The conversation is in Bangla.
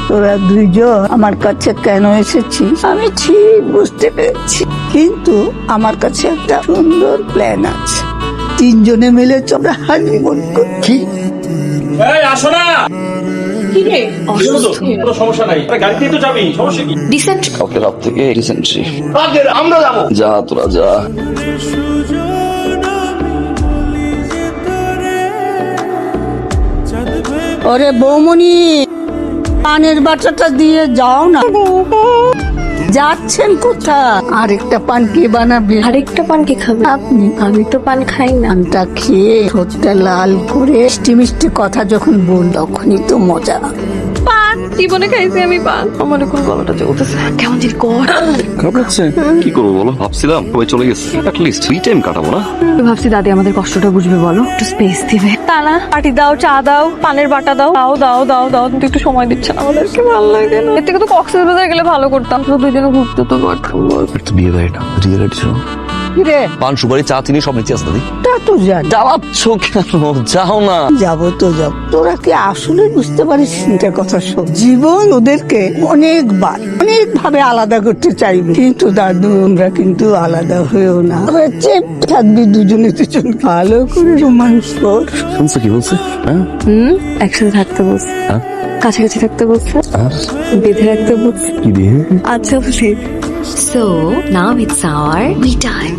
তোরা দুইজন আমার কাছে কেন এসেছিস আমি ঠিক বুঝতে পেরেছি, কিন্তু আমার কাছে একটা সুন্দর প্ল্যান আছে। তিনজনে মিলে আমরা হানিমুন করছি। এই আসো না। কি রে কোনো সমস্যা নাই, গাড়িতেই তো যাবি, সমস্যা কি? ডিসেন্ট কালকে রাত থেকে রিসেন্টলি আমরা যাবো। যা তোরা যা। ওরে বৌমনি, পানের বাটাটা দিয়ে যাও না। যাচ্ছেন কোথায়? আরেকটা পান কে বানাবে? আরেকটা পান কে খাবে? আপনি। আমি তো পান খাই না। পানটা খেয়ে ঠোঁটটা লাল করে মিষ্টি মিষ্টি কথা যখন বল তখনই তো মজা। পান জীবনে খাইছি আমি পান। আমার এখন গলাটা চলতেছে কেমন যে কর। খারাপ লাগছে? কি করবো বলো, ভাবছিলাম সবাই চলে গেছে, অ্যাটলিস্ট ফ্রি টাইম কাটাবো না? ভাবছি দাদি আমাদের কষ্টটা বুঝবে, বলো একটু স্পেস দিবে। তা না, পাটি দাও, চা দাও, পানের বাটা দাও, দাও দাও দাও দাও, কিন্তু একটু সময় দিচ্ছে না আমাদেরকে, ভালো লাগে না। এর থেকে তো কক্সবাজার গেলে ভালো করতাম, তো দুইজনে ঘুরতে তো পারতাম। একটা বিয়ে বাড়ি না, রিয়েলিটি শো। রে পান সুপারি চা চিনি সব নিচে আসতে দিই। তা তো জানি। জ্বালাচ্ছ কেন? যাও না। যাবো তো যাব। তোরা কি আসলে বুঝতে পারিস এটা কথা? সব জীবন ওদেরকে অনেক ভাবে আলাদা করতে চাইবে, কিন্তু দাদু আমরা কিন্তু আলাদা হয়েও না, আমরা চেপে থাকবি দুজনে দুজন। ভালো করে রোমান্স কর। শুনছো কি বলছে? হ্যাঁ একসাথে থাকতে বলছে, হ্যাঁ? কাছাকাছি থাকতে বলছে, আর বেঁধে রাখতে বলছে। কি দিয়ে? আচ্ছা বলি। So now it's our me time.